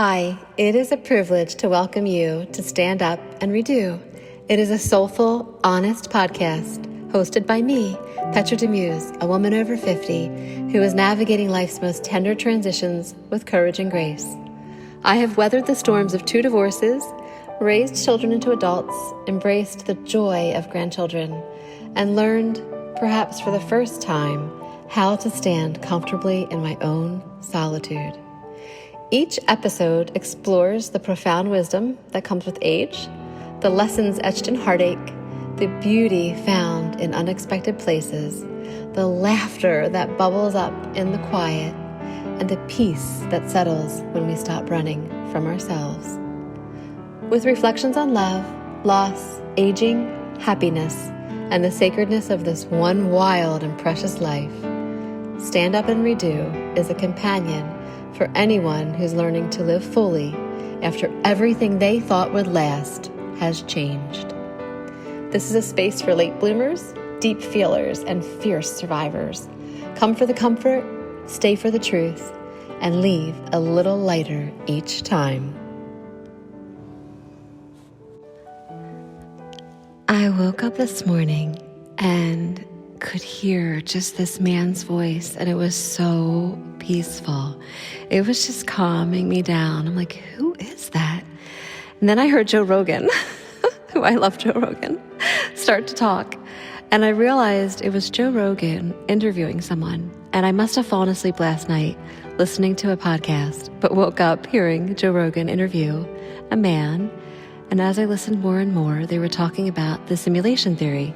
Hi, it is a privilege to welcome you to Stand Up and Redo. It is a soulful, honest podcast hosted by me, Petra DeMuse, a woman over 50 who is navigating life's most tender transitions with courage and grace. I have weathered the storms of 2 divorces, raised children into adults, embraced the joy of grandchildren, and learned, perhaps for the first time, how to stand comfortably in my own solitude. Each episode explores the profound wisdom that comes with age, the lessons etched in heartache, the beauty found in unexpected places, the laughter that bubbles up in the quiet, and the peace that settles when we stop running from ourselves. With reflections on love, loss, aging, happiness, and the sacredness of this one wild and precious life, Stand Up and Redo is a companion for anyone who's learning to live fully after everything they thought would last has changed. This is a space for late bloomers, deep feelers, and fierce survivors. Come for the comfort, stay for the truth, and leave a little lighter each time. I woke up this morning and could hear just this man's voice, and it was so peaceful. It was just calming me down. I'm like, who is that? And then I heard Joe Rogan, who I love Joe Rogan, start to talk. And I realized it was Joe Rogan interviewing someone. And I must have fallen asleep last night listening to a podcast, but woke up hearing Joe Rogan interview a man. And as I listened more and more, they were talking about the simulation theory.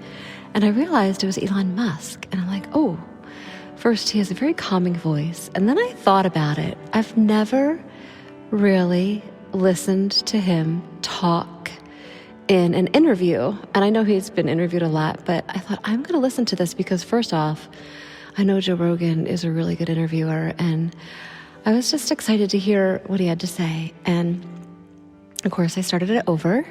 And I realized it was Elon Musk. And I'm like, oh, first, he has a very calming voice. And then I thought about it. I've never really listened to him talk in an interview. And I know he's been interviewed a lot, but I thought, I'm going to listen to this because first off, I know Joe Rogan is a really good interviewer. And I was just excited to hear what he had to say. And of course, I started it over.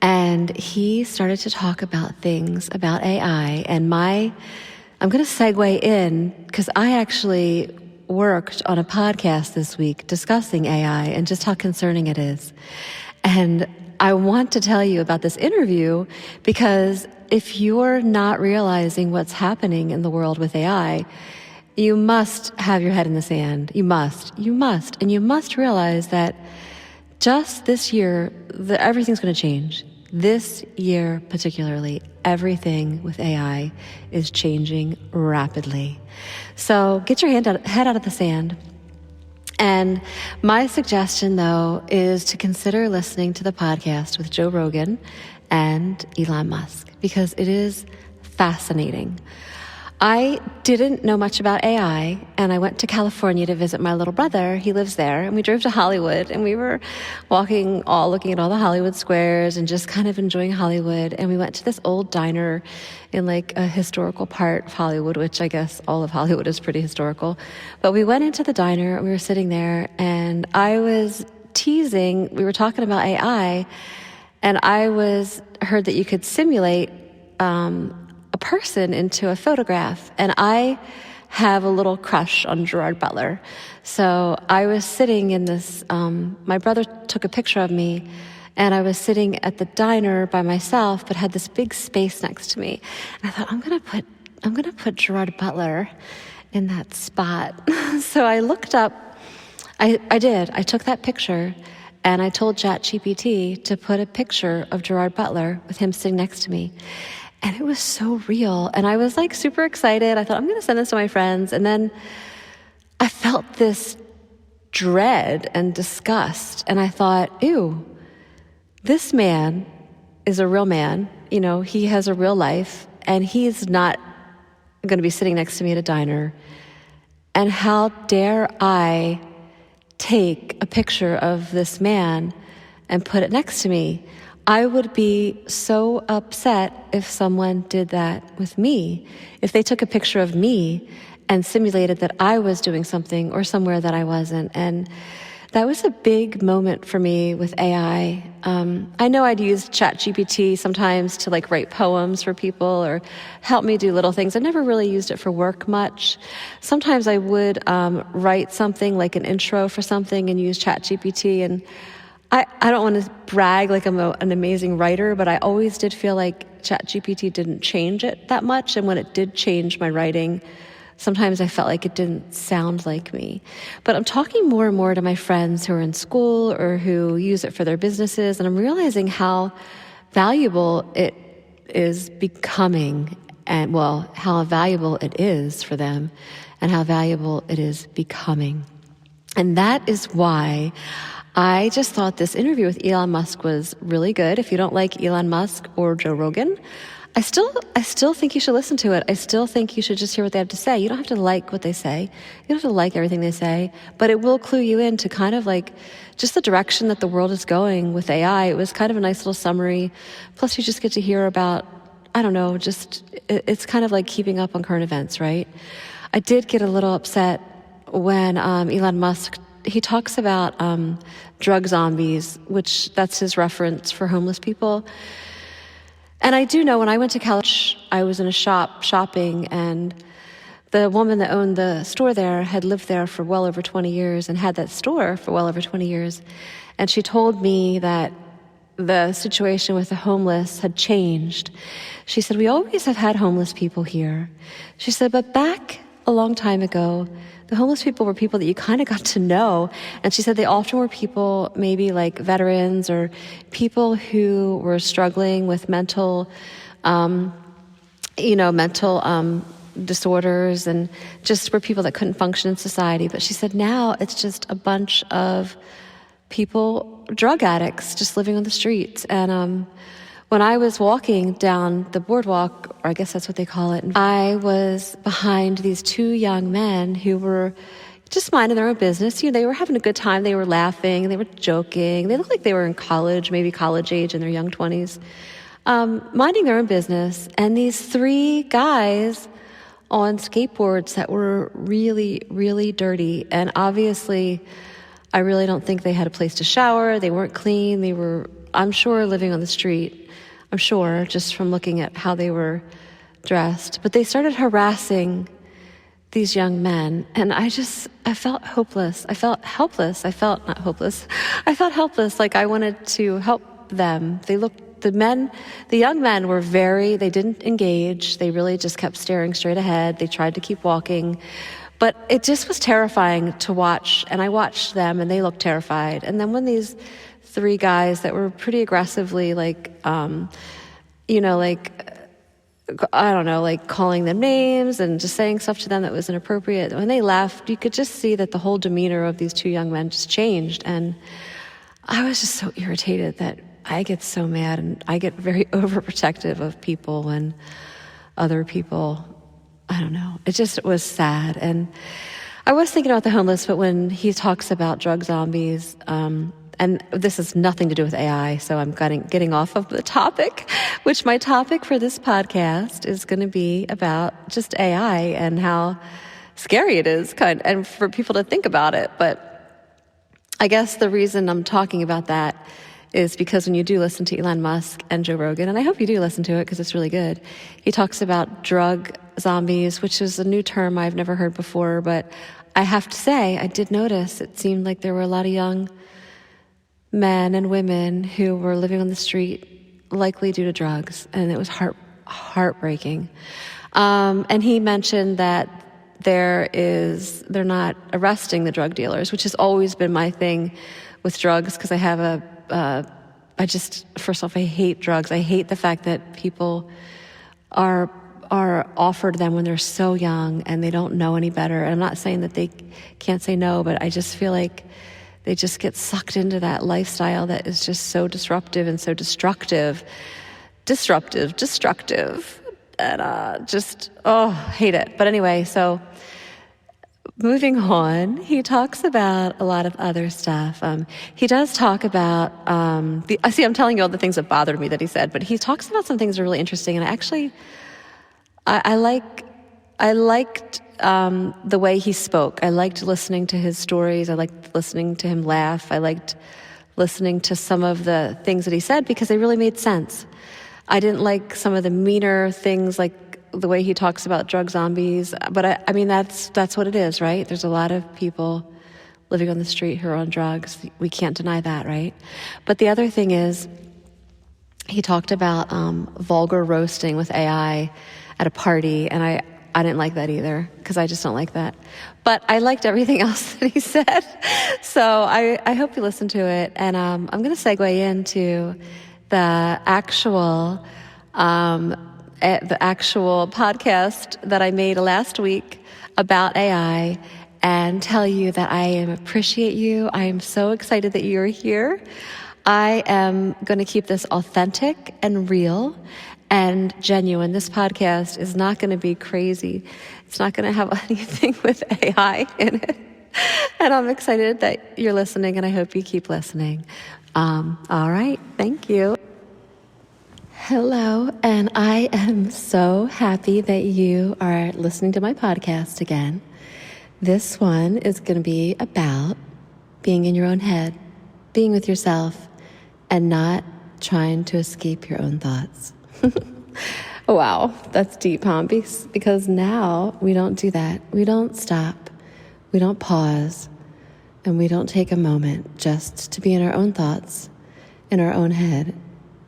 And he started to talk about things about AI. And I'm going to segue in because I actually worked on a podcast this week discussing AI and just how concerning it is. And I want to tell you about this interview because if you're not realizing what's happening in the world with AI, you must have your head in the sand. You must. And you must realize that just this year, everything's going to change. This year particularly, everything with AI is changing rapidly. So get your head out of the sand. And my suggestion, though, is to consider listening to the podcast with Joe Rogan and Elon Musk, because it is fascinating. I didn't know much about AI, and I went to California to visit my little brother. He lives there, and we drove to Hollywood, and we were looking at all the Hollywood squares and just kind of enjoying Hollywood. And we went to this old diner in like a historical part of Hollywood, which I guess all of Hollywood is pretty historical. But we went into the diner, and we were sitting there, and I was teasing. We were talking about AI, and I heard that you could simulate a person into a photograph. And I have a little crush on Gerard Butler. So I was sitting in this, my brother took a picture of me, and I was sitting at the diner by myself, but had this big space next to me. And I thought, I'm gonna put Gerard Butler in that spot. So I looked up, I did. I took that picture, and I told ChatGPT to put a picture of Gerard Butler with him sitting next to me. And it was so real. And I was like super excited. I thought, I'm going to send this to my friends. And then I felt this dread and disgust. And I thought, ew, this man is a real man. You know, he has a real life. And he's not going to be sitting next to me at a diner. And how dare I take a picture of this man and put it next to me? I would be so upset if someone did that with me, if they took a picture of me and simulated that I was doing something or somewhere that I wasn't. And That was a big moment for me with AI. I know I'd used ChatGPT sometimes to like write poems for people or help me do little things. I never really used it for work much. Sometimes I would write something like an intro for something and use ChatGPT. And I don't want to brag like I'm an amazing writer, but I always did feel like ChatGPT didn't change it that much. And when it did change my writing, sometimes I felt like it didn't sound like me. But I'm talking more and more to my friends who are in school or who use it for their businesses, and I'm realizing how valuable it is becoming, and well, how valuable it is for them and how valuable it is becoming. And that is why I just thought this interview with Elon Musk was really good. If you don't like Elon Musk or Joe Rogan, I still think you should listen to it. I still think you should just hear what they have to say. You don't have to like what they say. You don't have to like everything they say, but it will clue you into kind of like just the direction that the world is going with AI. It was kind of a nice little summary. Plus you just get to hear about, I don't know, just, it's kind of like keeping up on current events, right? I did get a little upset when Elon Musk, he talks about drug zombies, which that's his reference for homeless people. And I do know when I went to college, I was in a shop shopping, and the woman that owned the store there had lived there for well over 20 years and had that store for well over 20 years. And she told me that the situation with the homeless had changed. She said, we always have had homeless people here. She said, but back a long time ago, the homeless people were people that you kind of got to know. And she said they often were people maybe like veterans or people who were struggling with mental disorders, and just were people that couldn't function in society. But she said now it's just a bunch of people, drug addicts, just living on the streets. And when I was walking down the boardwalk, or I guess that's what they call it, I was behind these two young men who were just minding their own business. You know, they were having a good time. They were laughing. They were joking. They looked like they were in college, maybe college age in their young 20s, minding their own business. And these three guys on skateboards that were really, really dirty. And obviously, I really don't think they had a place to shower. They weren't clean. They were, I'm sure, living on the street. I'm sure, just from looking at how they were dressed. But they started harassing these young men, and I felt hopeless. I felt helpless. I felt not hopeless. I felt helpless, like I wanted to help them. The young men were they didn't engage. They really just kept staring straight ahead. They tried to keep walking. But it just was terrifying to watch, and I watched them, and they looked terrified. And then when these three guys that were pretty aggressively calling them names and just saying stuff to them that was inappropriate. When they left, you could just see that the whole demeanor of these two young men just changed. And I was just so irritated that I get so mad, and I get very overprotective of people when other people, I don't know, it just was sad. And I was thinking about the homeless, but when he talks about drug zombies, and this has nothing to do with AI, so I'm getting off of the topic, which my topic for this podcast is going to be about just AI and how scary it is, and for people to think about it. But I guess the reason I'm talking about that is because when you do listen to Elon Musk and Joe Rogan, and I hope you do listen to it because it's really good, he talks about drug zombies, which is a new term I've never heard before, but I have to say, I did notice it seemed like there were a lot of young men and women who were living on the street, likely due to drugs, and it was heartbreaking. And he mentioned that they're not arresting the drug dealers, which has always been my thing with drugs, because I have first off, I hate drugs. I hate the fact that people are offered them when they're so young and they don't know any better. And I'm not saying that they can't say no, but I just feel like they just get sucked into that lifestyle that is just so disruptive and so destructive, and hate it. But anyway, so moving on, he talks about a lot of other stuff. He does talk about, I'm telling you all the things that bothered me that he said, but he talks about some things that are really interesting, and I liked the way he spoke. I liked listening to his stories. I liked listening to him laugh. I liked listening to some of the things that he said because they really made sense. I didn't like some of the meaner things, like the way he talks about drug zombies. But I mean, that's what it is, right? There's a lot of people living on the street who are on drugs. We can't deny that, right? But the other thing is, he talked about vulgar roasting with AI at a party, and I didn't like that either, because I just don't like that. But I liked everything else that he said. So I hope you listen to it. And I'm going to segue into the actual podcast that I made last week about AI, and tell you that I appreciate you. I am so excited that you're here. I am going to keep this authentic and real and genuine. This podcast is not going to be crazy. It's not going to have anything with AI in it. And I'm excited that you're listening, and I hope you keep listening. All right. Thank you. Hello, and I am so happy that you are listening to my podcast again. This one is going to be about being in your own head, being with yourself, and not trying to escape your own thoughts. Wow, that's deep, huh? Because now we don't do that. We don't stop. We don't pause. And we don't take a moment just to be in our own thoughts, in our own head,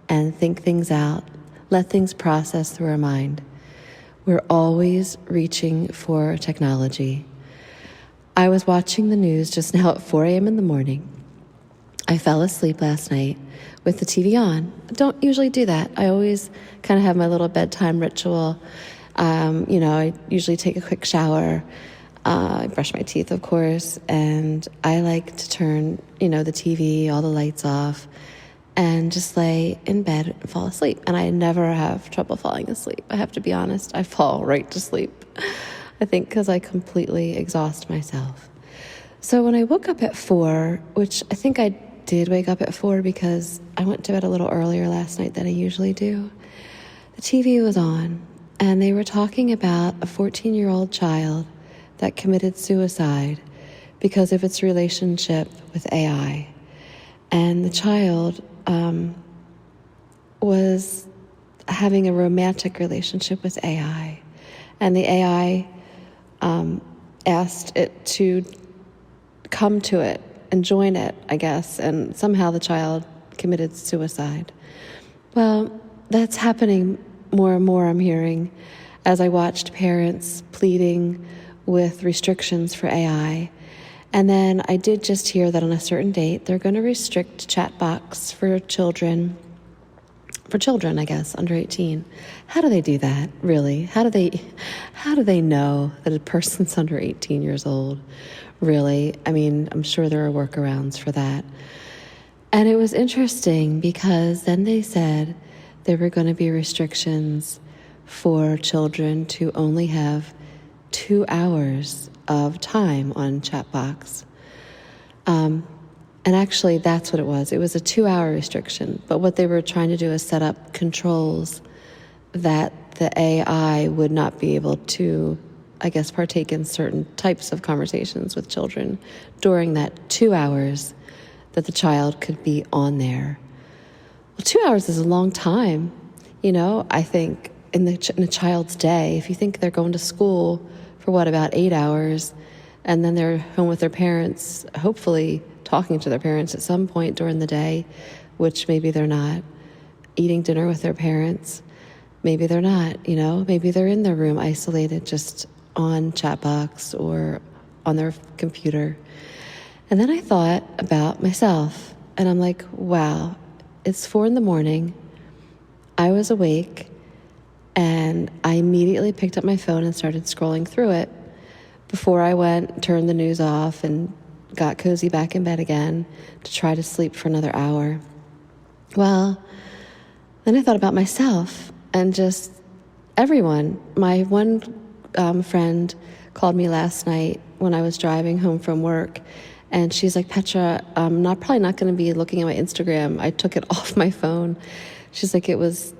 and think things out, let things process through our mind. We're always reaching for technology. I was watching the news just now at 4 a.m. in the morning. I fell asleep last night with the TV on. I don't usually do that. I always kind of have my little bedtime ritual. I usually take a quick shower. I brush my teeth, of course, and I like to turn, the TV, all the lights off, and just lay in bed and fall asleep. And I never have trouble falling asleep. I have to be honest. I fall right to sleep. I think because I completely exhaust myself. So when I woke up at 4, which I think I did wake up at 4 because I went to bed a little earlier last night than I usually do, the TV was on, and they were talking about a 14-year-old child that committed suicide because of its relationship with AI. And the child was having a romantic relationship with AI. And the AI asked it to come to it and join it, I guess, and somehow the child committed suicide. Well, that's happening more and more, I'm hearing, as I watched parents pleading with restrictions for AI. And then I did just hear that on a certain date, they're going to restrict chat box for children, I guess, under 18. How do they do that, really? How do they know that a person's under 18 years old, really? I mean, I'm sure there are workarounds for that. And it was interesting because then they said there were going to be restrictions for children to only have 2 hours of time on chat box. And actually, that's what it was. It was a 2-hour restriction. But what they were trying to do is set up controls that the AI would not be able to, I guess, partake in certain types of conversations with children during that 2 hours that the child could be on there. Well, 2 hours is a long time, I think, in a child's day. If you think they're going to school for about 8 hours, and then they're home with their parents, hopefully talking to their parents at some point during the day, which maybe they're not, eating dinner with their parents, maybe they're not, maybe they're in their room isolated just on chat box or on their computer. And then I thought about myself, and I'm like, wow, it's 4 a.m. I was awake, and I immediately picked up my phone and started scrolling through it before I turned the news off and got cozy back in bed again to try to sleep for another hour. Well, then I thought about myself and just everyone. My one friend called me last night when I was driving home from work, and she's like, Petra, I'm probably not going to be looking at my Instagram. I took it off my phone. She's like, it was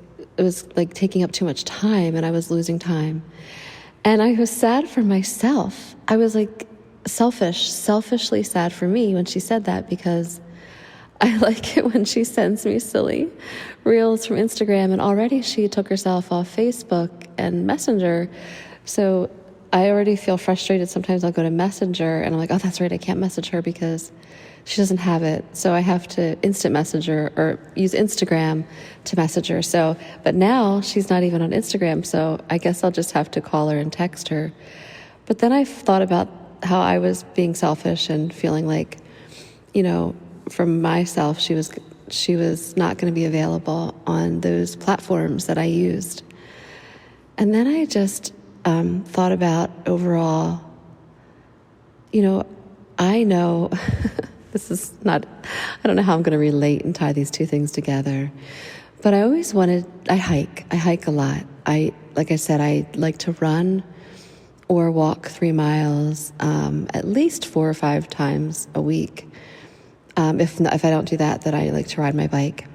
like taking up too much time, and I was losing time. And I was sad for myself. I was like selfishly sad for me when she said that, because I like it when she sends me silly reels from Instagram, and already she took herself off Facebook and Messenger. So I already feel frustrated. Sometimes I'll go to Messenger and I'm like, oh, that's right, I can't message her because she doesn't have it. So I have to instant message her or use Instagram to message her. So, but now she's not even on Instagram. So I guess I'll just have to call her and text her. But then I thought about how I was being selfish and feeling like, from myself, she was not going to be available on those platforms that I used. And then I just thought about overall, I know this is not, I don't know how I'm going to relate and tie these two things together, but I hike a lot. Like I said, I like to run or walk 3 miles at least 4 or 5 times a week. If I don't do that, then I like to ride my bike.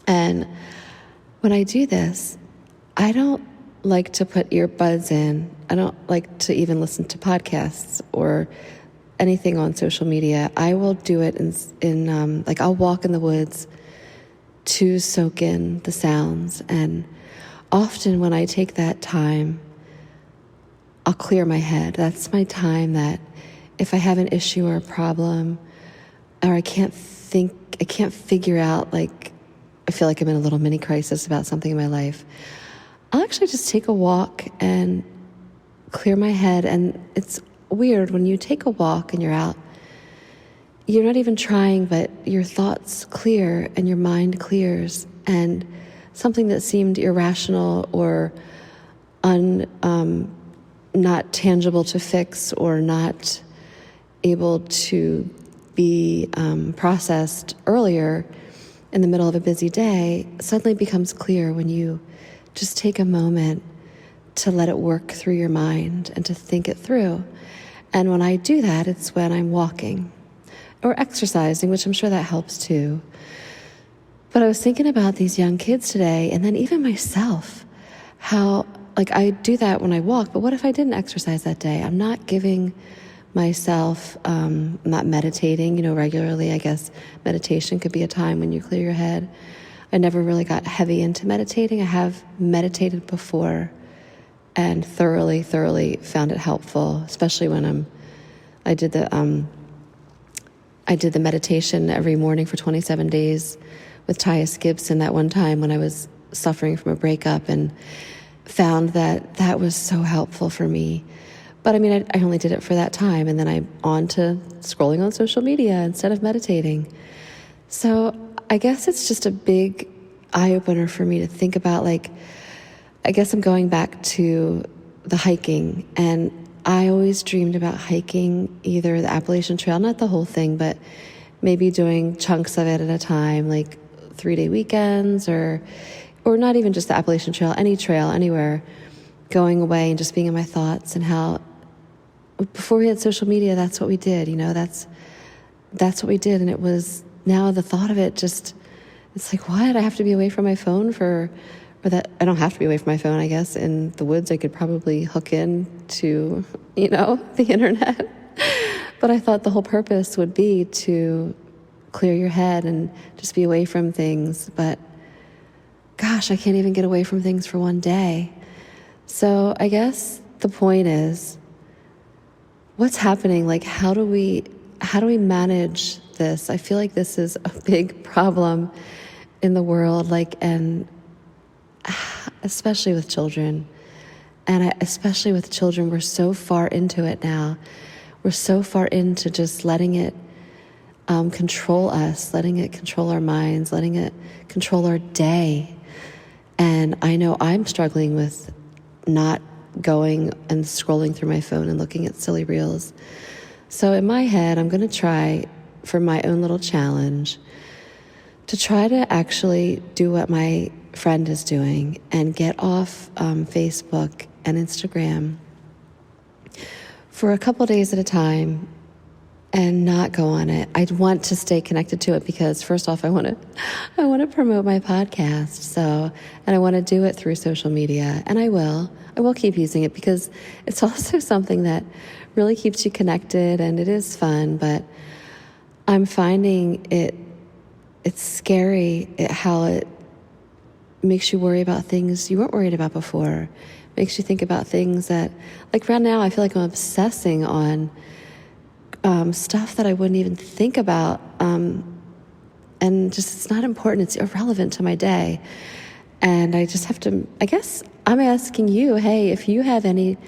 And when I do this, I don't like to put earbuds in. I don't like to even listen to podcasts or anything on social media. I will do it in like I'll walk in the woods to soak in the sounds. And often when I take that time, I'll clear my head. That's my time that if I have an issue or a problem, or I can't figure out, like, I feel like I'm in a little mini crisis about something in my life, I'll actually just take a walk and clear my head. And it's weird when you take a walk and you're out, you're not even trying, but your thoughts clear and your mind clears, and something that seemed irrational or not tangible to fix or not able to be processed earlier in the middle of a busy day suddenly becomes clear when you just take a moment to let it work through your mind and to think it through. And when I do that, it's when I'm walking or exercising, which I'm sure that helps too. But I was thinking about these young kids today, and then even myself, how, like, I do that when I walk, but what if I didn't exercise that day? I'm not giving myself, not meditating, regularly. I guess meditation could be a time when you clear your head. I never really got heavy into meditating. I have meditated before and thoroughly found it helpful, especially when I did the meditation every morning for 27 days with Tyus Gibson that one time when I was suffering from a breakup, and found that was so helpful for me. But I mean, I only did it for that time, and then I'm on to scrolling on social media instead of meditating. So I guess it's just a big eye-opener for me to think about, like, I guess I'm going back to the hiking, and I always dreamed about hiking either the Appalachian Trail, not the whole thing, but maybe doing chunks of it at a time, like 3-day weekends, or not even just the Appalachian Trail, any trail, anywhere, going away and just being in my thoughts. And how before we had social media, that's what we did, that's what we did. And it was, now the thought of it just, it's like, what? I have to be away from my phone or that I don't have to be away from my phone, I guess. In the woods, I could probably hook in to, the internet. But I thought the whole purpose would be to clear your head and just be away from things. But gosh, I can't even get away from things for one day. So I guess the point is, what's happening? Like, how do we manage this? I feel like this is a big problem in the world, and especially with children. And especially with children, we're so far into it now. We're so far into just letting it control us, letting it control our minds, letting it control our day. And I know I'm struggling with not going and scrolling through my phone and looking at silly reels. So in my head, I'm going to try, for my own little challenge, to try to actually do what my friend is doing and get off Facebook and Instagram for a couple days at a time, and not go on it. I want to stay connected to it because first off, I want to promote my podcast. So, and I want to do it through social media, and I will keep using it because it's also something that really keeps you connected and it is fun, but I'm finding it's scary how it makes you worry about things you weren't worried about before. Makes you think about things that, like right now, I feel like I'm obsessing on stuff that I wouldn't even think about. And just, it's not important. It's irrelevant to my day. And I just have to, I guess I'm asking you, hey, if you have any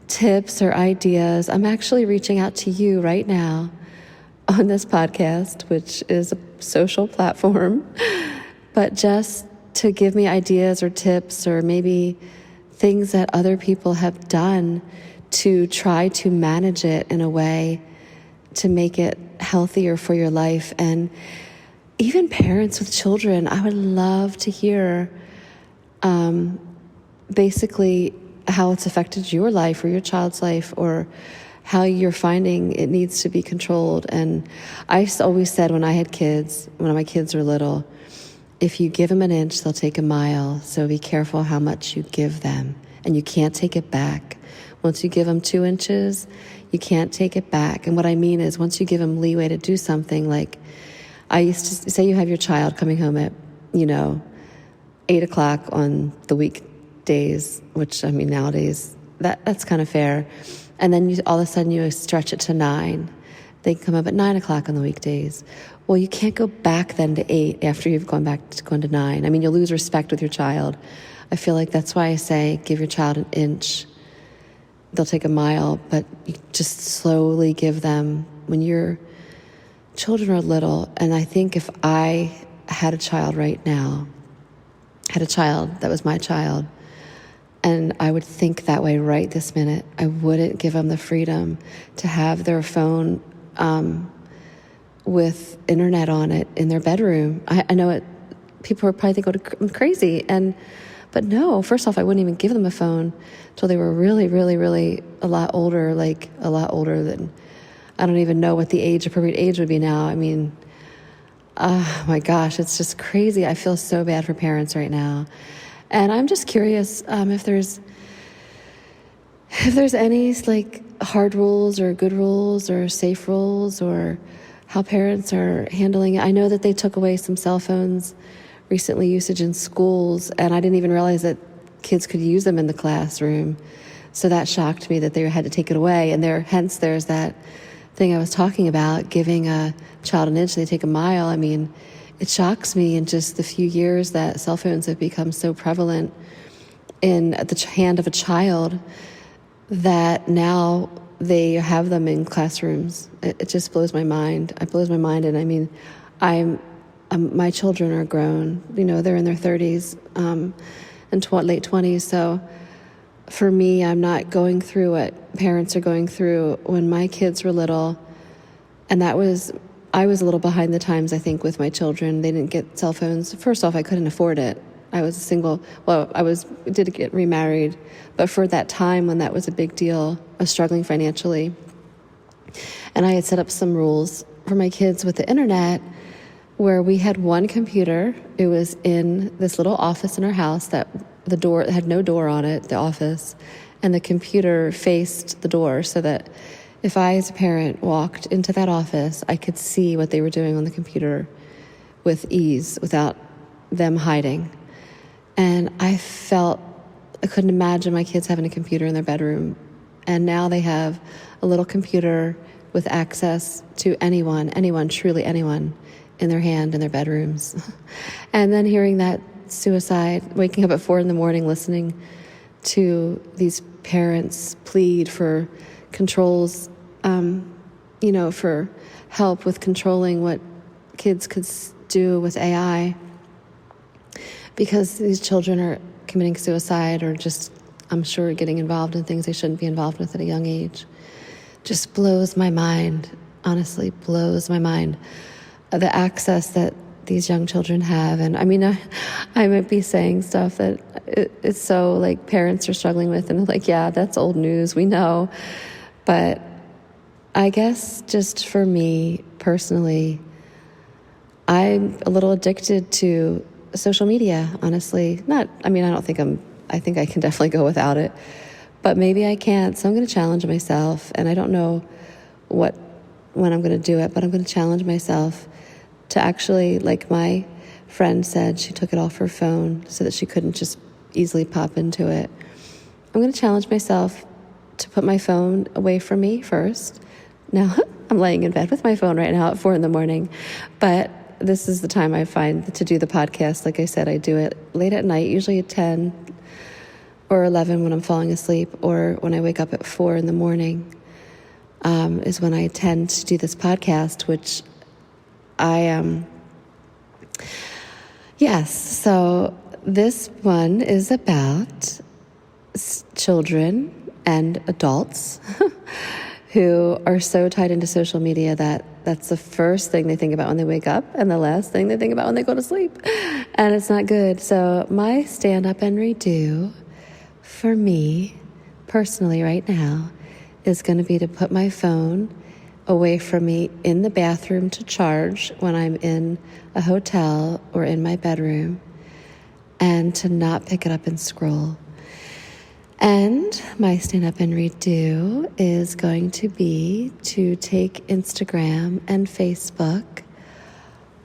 tips or ideas, I'm actually reaching out to you right now on this podcast, which is a social platform, but just to give me ideas or tips or maybe things that other people have done to try to manage it in a way to make it healthier for your life. And even parents with children, I would love to hear basically how it's affected your life or your child's life, or how you're finding it needs to be controlled. And I always said when my kids were little, if you give them an inch, they'll take a mile. So be careful how much you give them. And you can't take it back. Once you give them 2 inches, you can't take it back. And what I mean is once you give them leeway to do something, like I used to say you have your child coming home at, 8 o'clock on the weekdays, which I mean nowadays, that's kind of fair. And then all of a sudden you stretch it to 9. They come up at 9 o'clock on the weekdays. Well, you can't go back then to 8 after you've gone to 9. I mean, you'll lose respect with your child. I feel like that's why I say give your child an inch. They'll take a mile, but you just slowly give them when your children are little. And I think if I had a child right now, that was my child, and I would think that way right this minute, I wouldn't give them the freedom to have their phone with internet on it in their bedroom. I know it. People would probably think I'm crazy, but no. First off, I wouldn't even give them a phone until they were really, really, really a lot older. Like a lot older than, I don't even know what the appropriate age would be now. I mean, oh my gosh, it's just crazy. I feel so bad for parents right now. And I'm just curious if there's any like hard rules or good rules or safe rules or how parents are handling it. I know that they took away some cell phones recently, usage in schools, and I didn't even realize that kids could use them in the classroom. So that shocked me that they had to take it away. And there's that thing I was talking about, giving a child an inch, they take a mile. I mean, it shocks me in just the few years that cell phones have become so prevalent in the hand of a child that now they have them in classrooms. It just blows my mind. It blows my mind. And I mean, my children are grown, they're in their 30s and late 20s. So for me, I'm not going through what parents are going through when my kids were little. And I was a little behind the times, I think, with my children. They didn't get cell phones. First off, I couldn't afford it. I was did get remarried, but for that time when that was a big deal, I was struggling financially. And I had set up some rules for my kids with the internet where we had one computer. It was in this little office in our house that the door had no door on it, the office, and the computer faced the door so that if I, as a parent, walked into that office, I could see what they were doing on the computer with ease without them hiding. And I couldn't imagine my kids having a computer in their bedroom. And now they have a little computer with access to anyone, truly anyone, in their hand, in their bedrooms. And then hearing that suicide, waking up at 4 a.m, listening to these parents plead for controls, for help with controlling what kids could do with AI, because these children are committing suicide or just, I'm sure, getting involved in things they shouldn't be involved with at a young age. Just blows my mind, honestly, blows my mind, the access that these young children have. And I mean, I might be saying stuff that it's so like parents are struggling with, and like, yeah, that's old news, we know. But I guess just for me personally, I'm a little addicted to social media, honestly. I think I can definitely go without it, but maybe I can't. So I'm going to challenge myself, and I don't know when I'm going to do it, but I'm going to challenge myself to actually, like my friend said, she took it off her phone so that she couldn't just easily pop into it. I'm going to challenge myself to put my phone away from me first. Now, I'm laying in bed with my phone right now at 4 a.m, but this is the time I find to do the podcast. Like I said, I do it late at night, usually at 10 or 11 when I'm falling asleep, or when I wake up at 4 a.m, is when I tend to do this podcast, which I am. Yes, so this one is about children and adults who are so tied into social media that that's the first thing they think about when they wake up and the last thing they think about when they go to sleep. And it's not good. So my stand up and redo for me personally right now is going to be to put my phone away from me in the bathroom to charge when I'm in a hotel or in my bedroom, and to not pick it up and scroll. And my stand up and redo is going to be to take Instagram and Facebook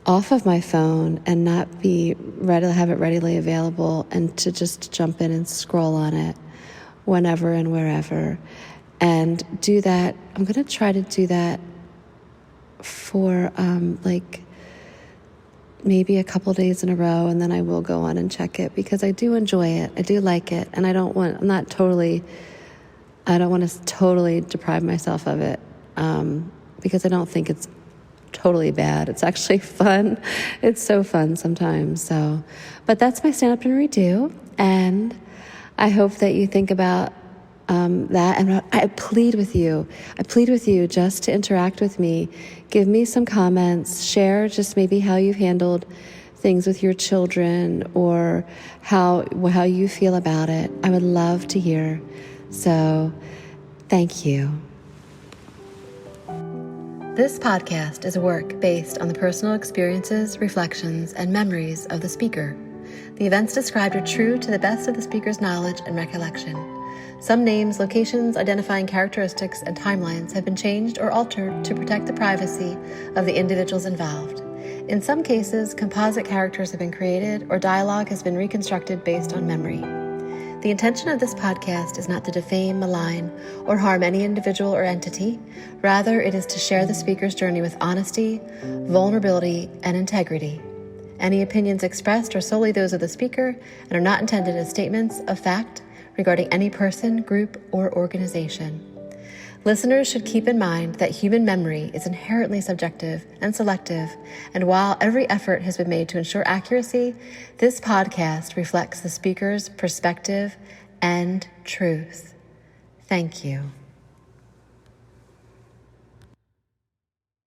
off of my phone and not have it readily available, and to just jump in and scroll on it whenever and wherever. And do that. I'm going to try to do that for maybe a couple days in a row, and then I will go on and check it because I do enjoy it. I do like it, and I don't want to totally deprive myself of it, because I don't think it's totally bad. It's actually fun. It's so fun sometimes. So, but that's my stand up and redo, and I hope that you think about that. And I plead with you just to interact with me. Give me some comments, share just maybe how you've handled things with your children, or how you feel about it. I would love to hear. So thank you. This podcast is a work based on the personal experiences, reflections, and memories of the speaker. The events described are true to the best of the speaker's knowledge and recollection. Some names, locations, identifying characteristics, and timelines have been changed or altered to protect the privacy of the individuals involved. In some cases, composite characters have been created, or dialogue has been reconstructed based on memory. The intention of this podcast is not to defame, malign, or harm any individual or entity. Rather, it is to share the speaker's journey with honesty, vulnerability, and integrity. Any opinions expressed are solely those of the speaker and are not intended as statements of fact regarding any person, group, or organization. Listeners should keep in mind that human memory is inherently subjective and selective, and while every effort has been made to ensure accuracy, this podcast reflects the speaker's perspective and truth. Thank you.